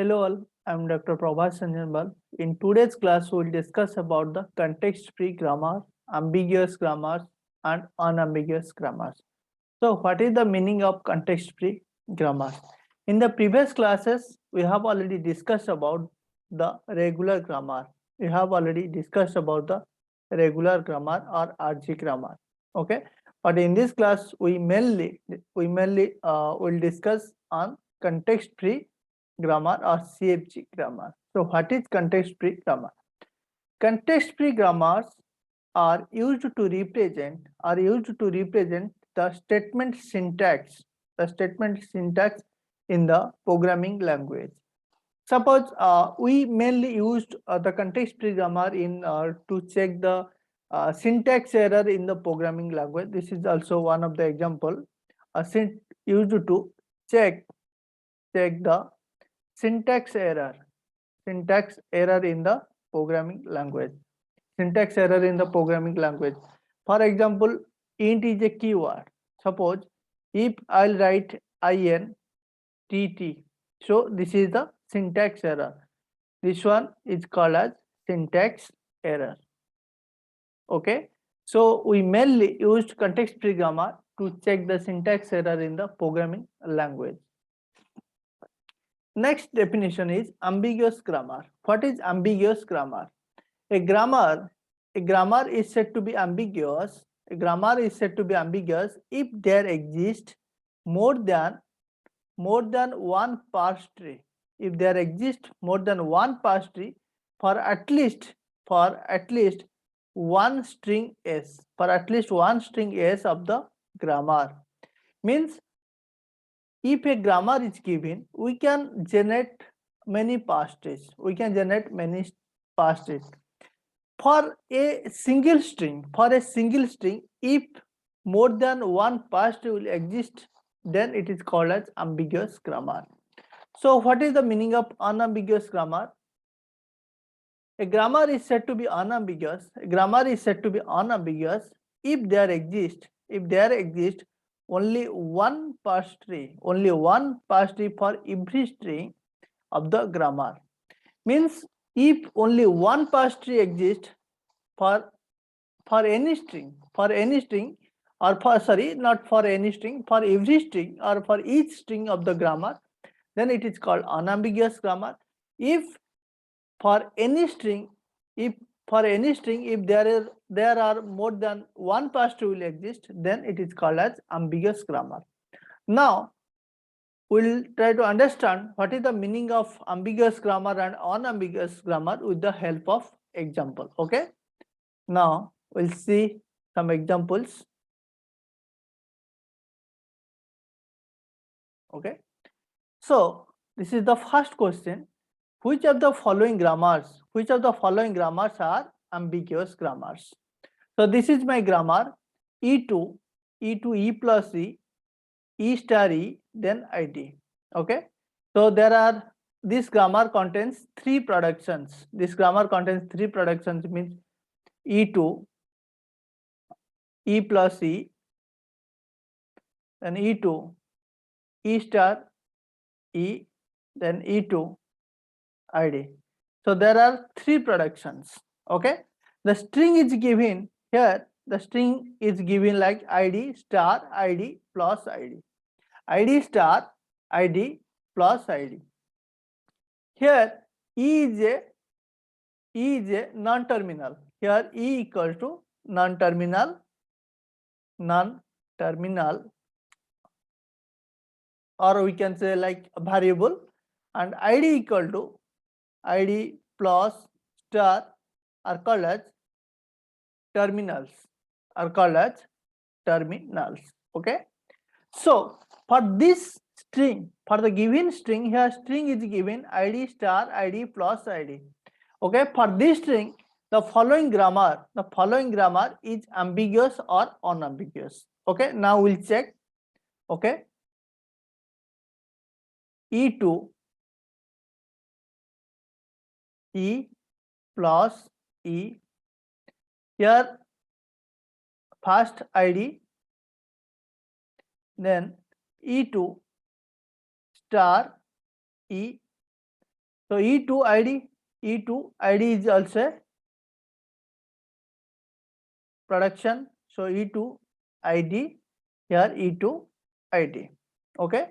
Hello all, I'm Dr. Prabhas Sanjanbal. In today's class, we'll discuss about the context-free grammar, ambiguous grammars, and unambiguous grammars. So, what is the meaning of context-free grammar? In the previous classes, we have already discussed about the regular grammar. We have already discussed about the regular grammar or RG grammar. Okay, but in this class, we mainly will discuss on context-free grammar or CFG grammar. So what is context-free grammar? Context-free grammars are used to represent the statement syntax in the programming language. Suppose we mainly used the context-free grammar in to check the syntax error in the programming language. This is also one of the example used to check the syntax error in the programming language. For example, int is a keyword. Suppose if I'll write int, so this is the syntax error. This one is called as syntax error. Okay, so we mainly used context-free grammar to check the syntax error in the programming language. Next definition is ambiguous grammar. What is ambiguous grammar? A grammar is said to be ambiguous. A grammar is said to be ambiguous if there exists more than one parse tree. If there exists more than one parse tree for at least one string s, of the grammar. Means if a grammar is given, we can generate many parse trees. For a single string, if more than one parse tree will exist, then it is called as ambiguous grammar. So what is the meaning of unambiguous grammar? A grammar is said to be unambiguous. If there exists only one parse tree for every string of the grammar. Means if only one parse tree exists for any string, for every string or for each string of the grammar, then it is called unambiguous grammar. If for any string, if there are more than one parse tree will exist, then it is called as ambiguous grammar. Now we'll try to understand what is the meaning of ambiguous grammar and unambiguous grammar with the help of example. Okay, now we'll see some examples. Okay, so this is the first question. Which of the following grammars are ambiguous grammars? So this is my grammar: E2 E plus E star E, then ID. Okay, so this grammar contains three productions. Means E2 E plus E, then E2 E star E, then E2 ID. So there are three productions. Okay, the string is given here. The string is given like ID star ID plus ID, ID star ID plus ID. Here E is a non-terminal. Here E equals to non-terminal, or we can say like a variable, and ID equal to ID plus star are called as terminals. Okay, so for this string, for the given string, here string is given ID star ID plus ID. Okay, for this string, the following grammar is ambiguous or unambiguous. Okay, now we'll check. Okay, E2 E plus E, here first ID, then E2 star E, So E2 ID, E2 ID is also production. So E2 ID, here E2 ID. Okay.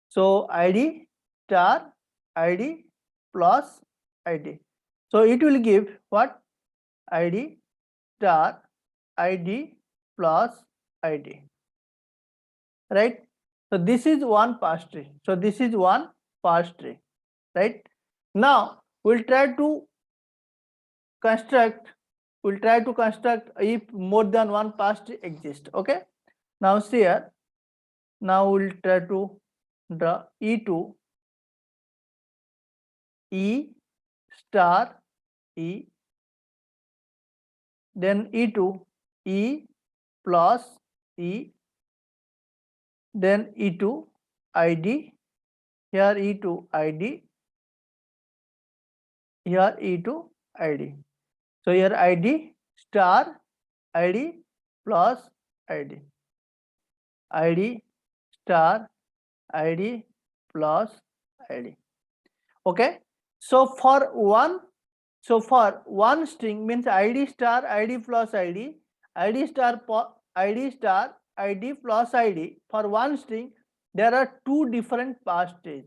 So ID star ID plus ID. So it will give what? ID star ID plus ID. Right. So this is one pass tree. So this is one pass tree. Right. Now we'll try to construct if more than one pass tree exists. Okay. Now see here. Now we'll try to draw E2 E star E, then E2 E plus E, then E2 ID, here E2 ID, here E2 ID. So here ID star ID plus ID, ID star ID plus ID. Okay. So for one string means ID star ID plus ID, ID star ID star ID plus ID, for one string there are two different pass trees.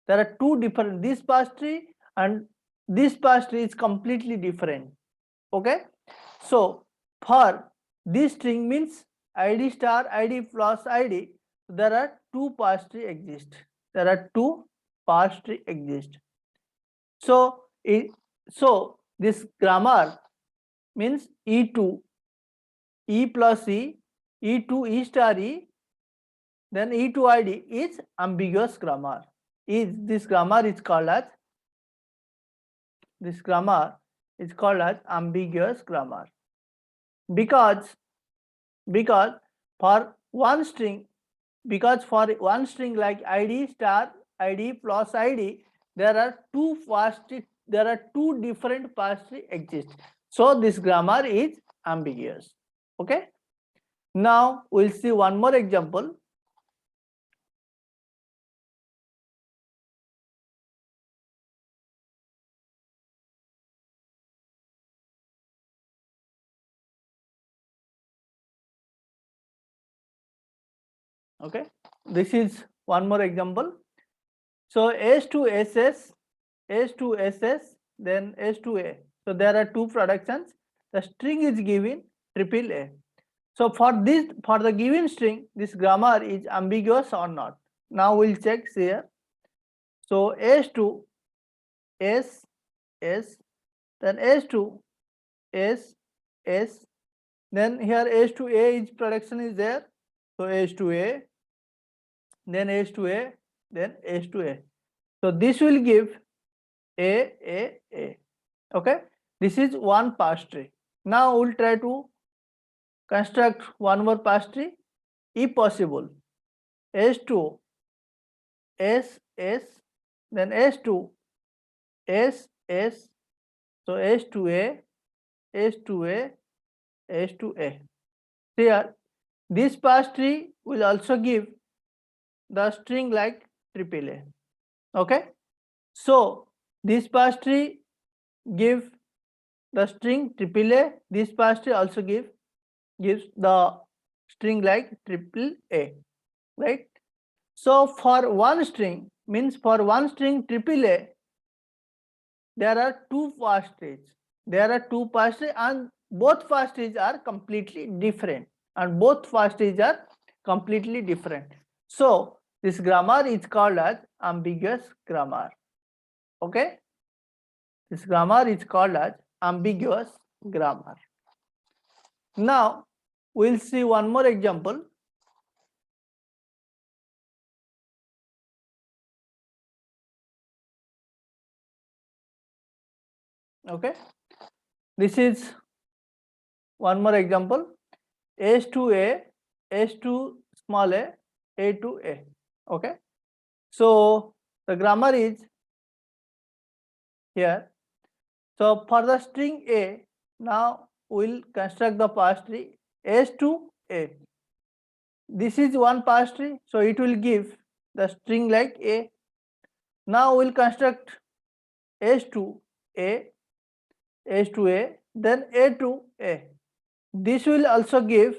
There are two different, this pass tree and this pass tree is completely different. Okay. So for this string means ID star ID plus ID, there are two pass tree exist. There are two pass tree exist. So this grammar means E2 E plus E, E2 E star E, then E2 ID is ambiguous grammar. This grammar is called as ambiguous grammar because for one string like ID star ID plus ID, there are two different pass tree exist. So this grammar is ambiguous. Okay. Now we'll see one more example. Okay, this is one more example. So S to SS, S to SS, then S to A. So there are two productions. The string is given triple A. So for the given string, this grammar is ambiguous or not. Now we'll check here. So S to S, S, then S to S, S, then here S to A is production is there. So S to A, then S to A, then S to A. So this will give A. Okay, this is one pass tree. Now we'll try to construct one more pass tree if possible. S2 S, then S2 S. So S to A, S to A, S to A. Here this pass tree will also give the string like triple A. Okay, so this pass tree give the string triple A, this pass tree also gives the string like triple A, right? So for one string triple A, there are two pass trees. And both pass trees are completely different. So this grammar is called as ambiguous grammar. Okay, this grammar is called as ambiguous grammar. Now we'll see one more example. Okay, this is one more example. S to A, S to small A to A. Okay, so the grammar is here. So for the string A, now we'll construct the pass tree S to A. This is one pass tree, so it will give the string like A. Now we'll construct S to A, S to A, then A to A. This will also give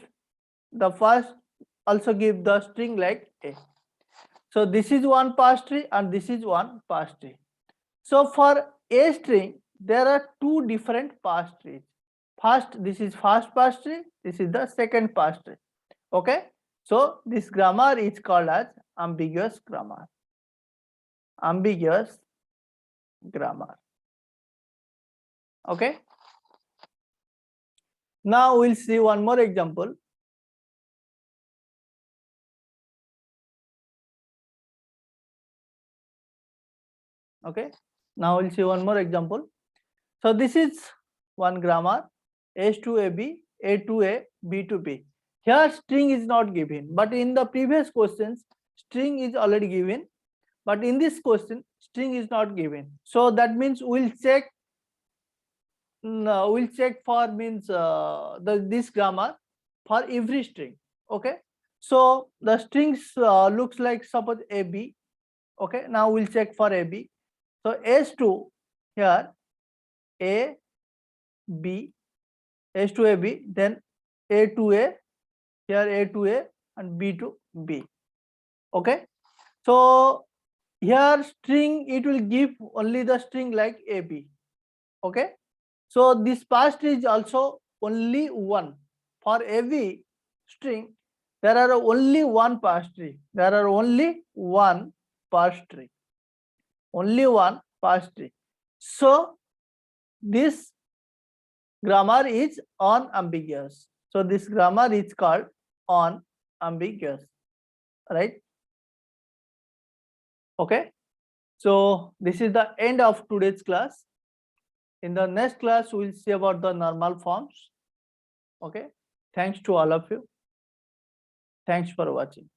the first, also give the string like A. So this is one parse tree and this is one parse tree. So for A string, there are two different parse trees. First, this is first parse tree, this is the second parse tree. Okay, so this grammar is called as ambiguous grammar. Ambiguous grammar. Okay, now we'll see one more example. Okay, now we'll see one more example. So this is one grammar, S to A B, A to A, B to B. Here string is not given, but in the previous questions string is already given, but in this question string is not given. So that means we'll check for means this grammar for every string. Okay, so the strings looks like suppose AB. Okay, now we'll check for AB. So S2 here A B, S to A B, then A to A, here A to A and B to B. Okay, so here string it will give only the string like AB. Okay, so this parse tree is also only one. For every string there are only one parse tree. There are only one parse tree. Only one parse tree. So this grammar is unambiguous. So this grammar is called unambiguous, right? Okay, so this is the end of today's class. In the next class we'll see about the normal forms. Okay, thanks to all of you. Thanks for watching.